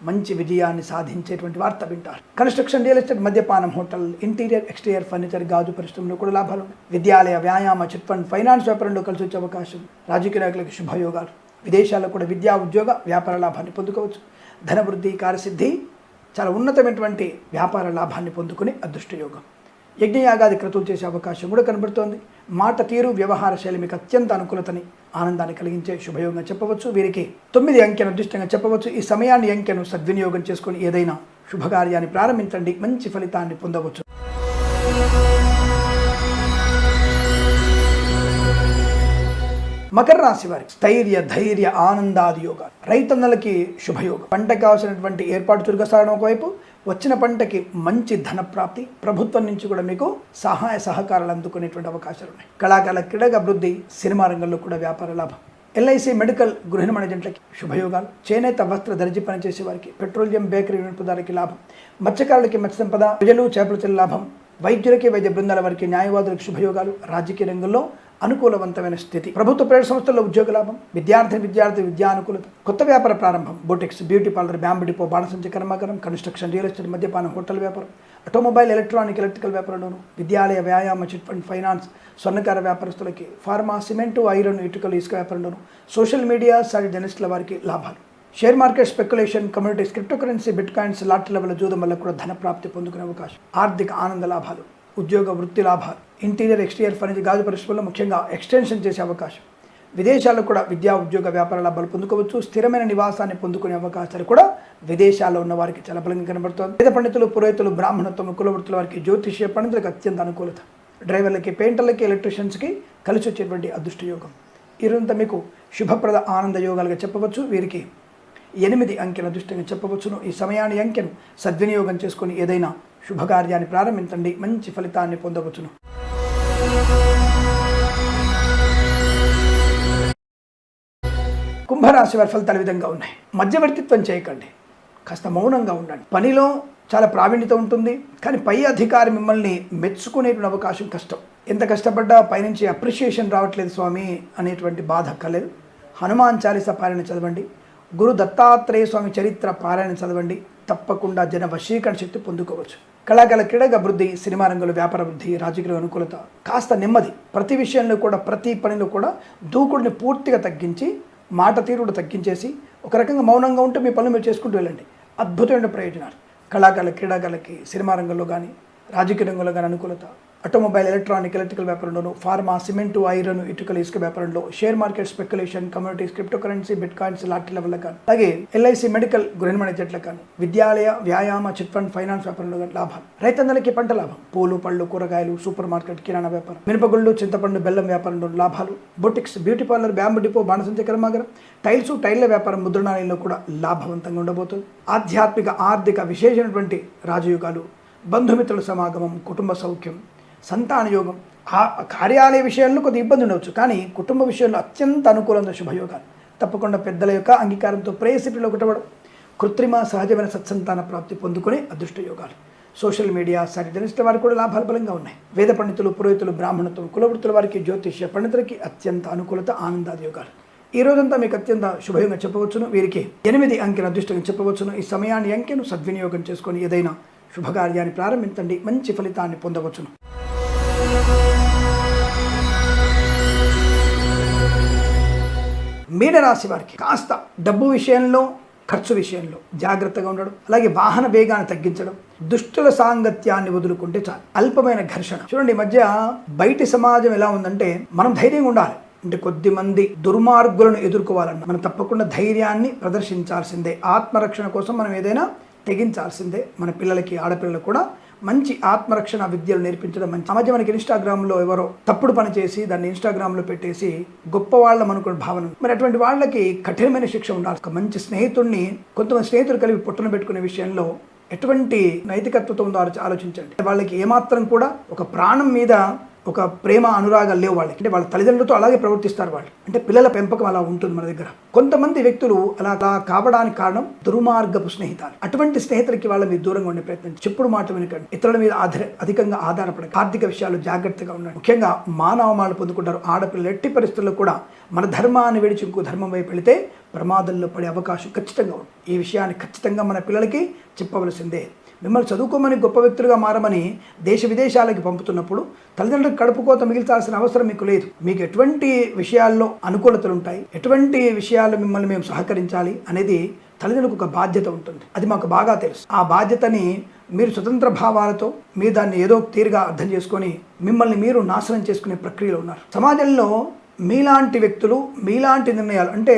మంచి విజయాన్ని సాధించేటువంటి వార్త వింటారు. కన్స్ట్రక్షన్, రియల్ ఎస్టేట్, మద్యపానం, హోటల్, ఇంటీరియర్, ఎక్స్టీరియర్ ఫర్నిచర్, గాజు పరిశ్రమలో కూడా లాభాలు ఉన్నాయి. విద్యాలయ, వ్యాయామ, చిట్ ఫండ్, ఫైనాన్స్ వ్యాపారంలో కలిసి వచ్చే అవకాశం. రాజకీయ నాయకులకు శుభయోగాలు. విదేశాల్లో కూడా విద్యా, ఉద్యోగ, వ్యాపార లాభాన్ని పొందుకోవచ్చు. ధనవృద్ధి, కార్యసిద్ధి, చాలా ఉన్నతమైనటువంటి వ్యాపార లాభాన్ని పొందుకునే అదృష్టయోగం. యజ్ఞయాగాది క్రతువులు చేసే అవకాశం కూడా కనబడుతోంది. మాట తీరు, వ్యవహార శైలి మీకు అత్యంత అనుకూలతని, ఆనందాన్ని కలిగించే శుభయోగంగా చెప్పవచ్చు. వీరికి 9 అంకెను అదృష్టంగా చెప్పవచ్చు. ఈ సమయాన్ని, అంకెను సద్వినియోగం చేసుకొని ఏదైనా శుభకార్యాన్ని ప్రారంభించండి, మంచి ఫలితాన్ని పొందవచ్చు. మకర రాశి వారికి స్థైర్య, ధైర్య, ఆనందాది యోగాలు. రైతన్నలకి శుభయోగం. పంటకు కావాల్సినటువంటి ఏర్పాటు చురుగ్గా సాగడం ఒకవైపు, వచ్చిన పంటకి మంచి ధన ప్రాప్తి, ప్రభుత్వం నుంచి కూడా మీకు సహాయ సహకారాలు అందుకునేటువంటి అవకాశాలు ఉన్నాయి. కళాకారుల క్రీడగా అభివృద్ధి, సినిమా రంగంలో కూడా వ్యాపార లాభం. ఎల్ఐసి, మెడికల్, గృహ నిర్మాణజంట్లకి శుభయోగాలు. చేనేత, వస్త్ర, దర్జీ పనిచేసే వారికి, పెట్రోలియం, బేకరీ వినియోగదారులకి లాభం. మత్స్యకారులకి మత్స్య సంపద, ప్రజలు, చేపల చెల్లి లాభం. వైద్యులకి, వైద్య బృందాల వారికి, న్యాయవాదులకు శుభయోగాలు. రాజకీయ రంగంలో అనుకూలవంతమైన స్థితి. ప్రభుత్వ ప్రైవేట్ సంస్థల్లో ఉద్యోగ లాభం. విద్యార్థి విద్యానుకూలత. కొత్త వ్యాపార ప్రారంభం. Boutiques, beauty parlour, bamboo depot, బాణసంచి కర్మాగారం, కన్స్ట్రక్షన్, రియల్ ఎస్టేట్, మద్యపానం, హోటల్ వ్యాపారం, ఆటోమొబైల్, ఎలక్ట్రికల్ వ్యాపారంలోను. విద్యాలయ, వ్యాయామ, చిట్ ఫండ్, ఫైనాన్స్, స్వర్ణకార వ్యాపారస్తులకి, ఫార్మా, సిమెంటు, ఐరన్, ఇటుకలు, ఇసుక వ్యాపారంలోను. సోషల్ మీడియా, సైడ్ జర్నలిస్టుల వారికి లాభాలు. Share market, speculation, communities, crypto currency, bitcoins, lottery level జూదం వల్ల కూడా ధన ప్రాప్తి పొందుకునే అవకాశం. ఆర్థిక ఆనంద లాభాలు. ఉద్యోగ, వృత్తి లాభాలు. ఇంటీరియర్, ఎక్స్టీరియర్ ఫర్నిచర్, గాజు పరిశ్రమలో ముఖ్యంగా ఎక్స్టెన్షన్ చేసే అవకాశం. విదేశాల్లో కూడా విద్యా, ఉద్యోగ, వ్యాపార లాభాలు పొందుకోవచ్చు. స్థిరమైన నివాసాన్ని పొందుకునే అవకాశాలు కూడా విదేశాల్లో ఉన్న వారికి చాలా బలంగా కనబడుతుంది. వేద పండితులు, పురోహితులు, బ్రాహ్మణత్వం, కులవృత్తుల వారికి, జ్యోతిష్య పండితులకు అత్యంత అనుకూలత. డ్రైవర్లకి, పెయింటర్లకి, ఎలక్ట్రీషియన్స్కి కలిసి వచ్చేటువంటి అదృష్టయోగం. ఈరోజంతా మీకు శుభప్రద ఆనంద యోగాలుగా చెప్పవచ్చు. వీరికి 8 అంకెల అదృష్టంగా చెప్పవచ్చును. ఈ సమయాన్ని, అంకెను సద్వినియోగం చేసుకొని ఏదైనా శుభకార్యాన్ని ప్రారంభించండి, మంచి ఫలితాన్ని పొందవచ్చును. కుంభరాశి వారి ఫలితాలు విధంగా ఉన్నాయి. మధ్యవర్తిత్వం చేయకండి, కాస్త మౌనంగా ఉండండి. పనిలో చాలా ప్రావీణ్యత ఉంటుంది, కానీ పై అధికారి మిమ్మల్ని మెచ్చుకునేటువంటి అవకాశం కష్టం. ఎంత కష్టపడ్డా పైనుంచి అప్రిషియేషన్ రావట్లేదు స్వామి అనేటువంటి బాధ కలదు. హనుమాన్ చాలీస పారాయణ చదవండి. గురు దత్తాత్రేయ స్వామి చరిత్ర పారాయణ చదవండి. తప్పకుండా జన వశీకరణ శక్తి పొందుకోవచ్చు. కళాకారుల క్రీడగా అభివృద్ధి, సినిమా రంగంలో వ్యాపార వృద్ధి, రాజకీయ అనుకూలత. కాస్త నెమ్మది. ప్రతి విషయంలో కూడా, ప్రతి పనిలో కూడా దూకుడిని పూర్తిగా తగ్గించి, మాట తీరుడు తగ్గించేసి ఒక రకంగా మౌనంగా ఉంటే మీ పనులు మీరు చేసుకుంటూ వెళ్ళండి. అద్భుతమైన ప్రయోజనాలు. కళాకారుల క్రీడాకారులకి సినిమా రంగంలో కానీ, రాజకీయ రంగంలో కానీ అనుకూలత. ఆటోమొబైల్, ఎలక్ట్రికల్ వ్యాపారంలోను, ఫార్మా, సిమెంటు, ఐరన్, ఇటుకలు, ఇసుక వ్యాపారంలో, share market, speculation, communities, crypto currency, bitcoins, lottery level కానీ, అలాగే ఎల్ఐసి, మెడికల్, గృహ నిర్మాణజంట్లకు కానీ, విద్యాలయ, వ్యాయామ, చిట్ ఫండ్, ఫైనాన్స్ వ్యాపారంలో కానీ లాభాలు. రైతన్నలకి పంట లాభం. పూలు, పళ్ళు, కూరగాయలు, సూపర్ మార్కెట్, కిరాణా వ్యాపారం, మినపగుళ్ళు, చింతపండు, బెల్లం వ్యాపారంలో లాభాలు. Boutiques, beauty parlour, bamboo depot, బాణసంచి కర్మాగారం, టైల్స్, టైర్ల వ్యాపారం, ముద్రణాలయంలో కూడా లాభవంతంగా ఉండబోతుంది. ఆధ్యాత్మిక, ఆర్థిక విశేషమైనటువంటి రాజయోగాలు, బంధుమిత్రుల సమాగమం, కుటుంబ సౌఖ్యం, సంతాన యోగం. కార్యాలయ విషయాల్లో కొద్ది ఇబ్బంది ఉండవచ్చు, కానీ కుటుంబ విషయంలో అత్యంత అనుకూలంగా శుభయోగాలు. తప్పకుండా పెద్దల యొక్క అంగీకారంతో ప్రేయసిపిలో ఒకటవడం, కృత్రిమ, సహజమైన సత్సంతాన ప్రాప్తి పొందుకునే అదృష్ట యోగాలు. సోషల్ మీడియా, సరిజనిష్ట వారికి కూడా లాభాలు బలంగా ఉన్నాయి. వేద పండితులు, పురోహితులు, బ్రాహ్మణత్వం, కులవృత్తుల వారికి, జ్యోతిష్య పండితులకి అత్యంత అనుకూలత, ఆనందాది యోగాలు. ఈ రోజంతా మీకు అత్యంత శుభయోగంగా చెప్పవచ్చును. వీరికి 8 అంకెను అదృష్టంగా చెప్పవచ్చును. ఈ సమయాన్ని, అంకెను సద్వినియోగం చేసుకొని ఏదైనా శుభకార్యాన్ని ప్రారంభించండి, మంచి ఫలితాన్ని పొందవచ్చును. మీనరాశి వారికి కాస్త డబ్బు విషయంలో, ఖర్చు విషయంలో జాగ్రత్తగా ఉండడం, అలాగే వాహన వేగాన్ని తగ్గించడం, దుష్టుల సాంగత్యాన్ని వదులుకుంటే చాలు. అల్పమైన ఘర్షణ. చూడండి, ఈ మధ్య బయటి సమాజం ఎలా ఉందంటే, మనం ధైర్యంగా ఉండాలి. అంటే కొద్ది మంది దుర్మార్గులను ఎదుర్కోవాలన్నా మనం తప్పకుండా ధైర్యాన్ని ప్రదర్శించాల్సిందే. ఆత్మరక్షణ కోసం మనం ఏదైనా తెగించాల్సిందే. మన పిల్లలకి, ఆడపిల్లలకు కూడా మంచి ఆత్మరక్షణ విద్యలు నేర్పించడం మంచి. ఆ మధ్య మనకి ఇన్స్టాగ్రామ్లో ఎవరో తప్పుడు పని చేసి దాన్ని ఇన్స్టాగ్రామ్లో పెట్టేసి గొప్ప వాళ్ళం అనుకునే భావన. మరి అటువంటి వాళ్ళకి కఠినమైన శిక్ష ఉండాలి. ఒక మంచి స్నేహితుడిని కొంతమంది స్నేహితులు కలిపి పొట్టున పెట్టుకునే విషయంలో ఎటువంటి నైతికత్వంతో ఉందో ఆలోచించండి. వాళ్ళకి ఏమాత్రం కూడా ఒక ప్రాణం మీద ఒక ప్రేమ, అనురాగాలు లేవు వాళ్ళకి. అంటే వాళ్ళ తల్లిదండ్రులతో అలాగే ప్రవర్తిస్తారు వాళ్ళు. అంటే పిల్లల పెంపకం అలా ఉంటుంది మన దగ్గర. కొంతమంది వ్యక్తులు అలా కావడానికి కారణం దుర్మార్గపు స్నేహితాలు. అటువంటి స్నేహితులకి వాళ్ళ మీద దూరంగా ఉండే ప్రయత్నం. చెప్పుడు మాట వినకండి. ఇతరుల మీద అధికంగా ఆధారపడకండి. ఆర్థిక విషయాలు జాగ్రత్తగా ఉండండి. ముఖ్యంగా మానవమానాలు పొందుకుంటారు ఆడపిల్లలు. ఎట్టి పరిస్థితుల్లో కూడా మన ధర్మాన్ని విడిచి ఇంకో ధర్మం వైపు వెళితే ప్రమాదంలో పడే అవకాశం ఖచ్చితంగా ఉంది. ఈ విషయాన్ని ఖచ్చితంగా మన పిల్లలకి చెప్పవలసిందే. మిమ్మల్ని చదువుకోమని గొప్ప వ్యక్తులుగా మారమని దేశ విదేశాలకి పంపుతున్నప్పుడు తల్లిదండ్రులకు కడుపు కోత మిగిల్చాల్సిన అవసరం మీకు లేదు. మీకు ఎటువంటి విషయాల్లో అనుకూలతలు ఉంటాయి, ఎటువంటి విషయాల్లో మిమ్మల్ని మేము సహకరించాలి అనేది తల్లిదండ్రులకు ఒక బాధ్యత ఉంటుంది. అది మాకు బాగా తెలుసు. ఆ బాధ్యతని మీరు స్వతంత్ర భావాలతో మీరు దాన్ని ఏదో తీరుగా అర్థం చేసుకొని మిమ్మల్ని మీరు నాశనం చేసుకునే ప్రక్రియలో ఉన్నారు. సమాజంలో మీలాంటి వ్యక్తులు మీలాంటి నిర్ణయాలు అంటే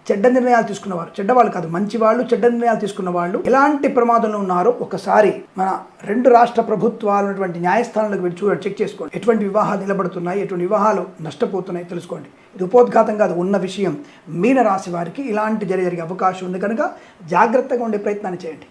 చెడ్డ నిర్ణయాలు తీసుకున్నవారు, చెడ్డవాళ్ళు కాదు మంచివాళ్ళు, చెడ్డ నిర్ణయాలు తీసుకున్న వాళ్ళు ఎలాంటి ప్రమాదంలో ఉన్నారో ఒకసారి మన 2 రాష్ట్ర ప్రభుత్వాలు ఉన్నటువంటి న్యాయస్థానాలకు వెళ్ళి చూడండి, చెక్ చేసుకోండి. ఎటువంటి వివాహాలు నిలబడుతున్నాయి, ఎటువంటి వివాహాలు నష్టపోతున్నాయి తెలుసుకోండి. ఇది ఉపోద్ఘాతం కాదు, ఉన్న విషయం. మీన రాశి వారికి ఇలాంటి జరిగే అవకాశం ఉంది కనుక జాగ్రత్తగా ఉండే ప్రయత్నాన్ని చేయండి.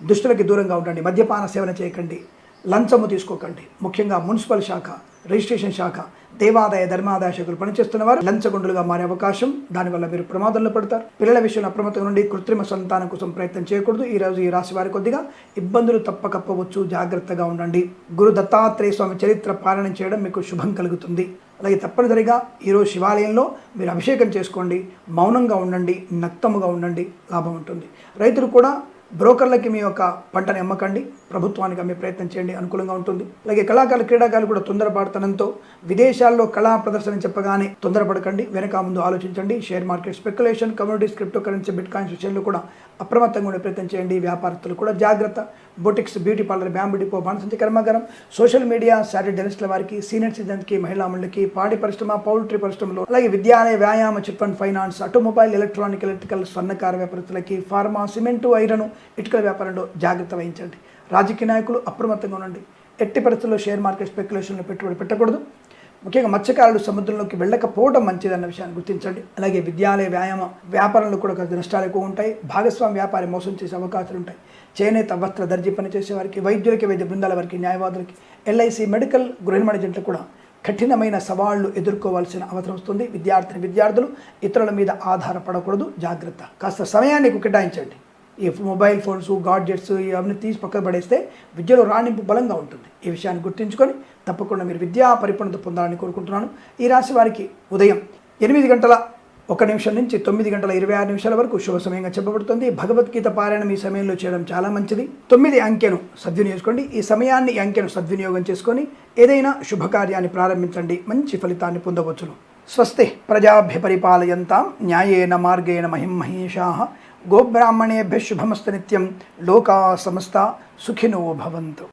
దుష్టులకి దూరంగా ఉండండి, మద్యపాన సేవన చేయకండి, లంచము తీసుకోకండి. ముఖ్యంగా మున్సిపల్ శాఖ, రిజిస్ట్రేషన్ శాఖ, దేవాదాయ ధర్మాదాయ శాఖలు పనిచేస్తున్న వారు లంచగొండులుగా మారే అవకాశం, దానివల్ల మీరు ప్రమాదంలో పడతారు. పిల్లల విషయంలో అప్రమత్తంగా నుండి కృత్రిమ సంతానం కోసం ప్రయత్నం చేయకూడదు. ఈరోజు ఈ రాశి వారి కొద్దిగా ఇబ్బందులు తప్పకపోవచ్చు, జాగ్రత్తగా ఉండండి. గురు దత్తాత్రేయ స్వామి చరిత్ర పాలన చేయడం మీకు శుభం కలుగుతుంది. అలాగే తప్పనిసరిగా ఈరోజు శివాలయంలో మీరు అభిషేకం చేసుకోండి, మౌనంగా ఉండండి, నక్తముగా ఉండండి, లాభం ఉంటుంది. రైతులు కూడా బ్రోకర్లకి మీ యొక్క పంటని అమ్మకండి, ప్రభుత్వానికి అమ్మే ప్రయత్నం చేయండి, అనుకూలంగా ఉంటుంది. అలాగే కళాకారులు, క్రీడాకారులు కూడా తొందరపడతనంతో విదేశాల్లో కళా ప్రదర్శన చెప్పగానే తొందరపడకండి, వెనక ముందు ఆలోచించండి. Share market, speculation, communities, crypto currency, bitcoins విషయంలో కూడా అప్రమత్తంగా ఉండే ప్రయత్నం చేయండి. వ్యాపారస్తులు కూడా జాగ్రత్త. Boutiques, beauty parlour, bamboo depot, బాణసంచి కర్మాగారం, సోషల్ మీడియా, శాటిలైట్ జర్నలిస్టుల వారికి, సీనియర్ సిటిజన్స్కి, మహిళా మండలికి, పాడి పరిశ్రమ, పౌల్ట్రీ పరిశ్రమలో, అలాగే విద్యాలయ, వ్యాయామ, chit fund, finance, automobile, electronic, electrical, స్వర్ణకార వ్యాపారస్తులకి, ఫార్మా, సిమెంటు, ఐరన్, ఇటుకల వ్యాపారంలో జాగ్రత్త వహించండి. రాజకీయ నాయకులు అప్రమత్తంగా ఉండండి. ఎట్టి పరిస్థితుల్లో షేర్ మార్కెట్, స్పెక్యులేషన్లో పెట్టుబడి పెట్టకూడదు. ముఖ్యంగా మత్స్యకారులు సముద్రంలోకి వెళ్ళకపోవడం మంచిదన్న విషయాన్ని గుర్తించండి. అలాగే విద్యాలయ, వ్యాయామ వ్యాపారంలో కూడా నష్టాలు ఎక్కువ ఉంటాయి. భాగస్వామి వ్యాపారి మోసం చేసే అవకాశాలు ఉంటాయి. చేనేత, వస్త్ర, దర్జీ పనిచేసే వారికి, వైద్యులకి, వైద్య బృందాల వారికి, న్యాయవాదులకి, ఎల్ఐసి, మెడికల్, గృహ నిర్మాణ కూడా కఠినమైన సవాళ్లు ఎదుర్కోవాల్సిన అవసరం వస్తుంది. విద్యార్థులు ఇతరుల మీద ఆధారపడకూడదు, జాగ్రత్త. కాస్త సమయాన్ని కేటాయించండి. ఈ మొబైల్ ఫోన్స్, గాడ్జెట్స్ ఇవన్నీ తీసి పక్కకు పడేస్తే విద్యలో రాణింపు బలంగా ఉంటుంది. ఈ విషయాన్ని గుర్తుంచుకొని తప్పకుండా మీరు విద్యా పరిపూర్ణత పొందాలని కోరుకుంటున్నాను. ఈ రాశి వారికి ఉదయం 8:01 నుంచి 9:26 వరకు శుభ సమయంగా చెప్పబడుతుంది. భగవద్గీత పారాయణం ఈ సమయంలో చేయడం చాలా మంచిది. 9 అంకెను సద్వినియోగించుకోండి. ఈ సమయాన్ని, ఈ అంకెను సద్వినియోగం చేసుకొని ఏదైనా శుభకార్యాన్ని ప్రారంభించండి, మంచి ఫలితాన్ని పొందవచ్చును. స్వస్తి ప్రజాభ్య పరిపాలయంతాం న్యాయేన మార్గేణ మహిం మహేషాః. గోబ్రాహ్మణేభ్యః శుభమస్తు నిత్యం. లోకా సమస్తా సుఖినో భవంతు.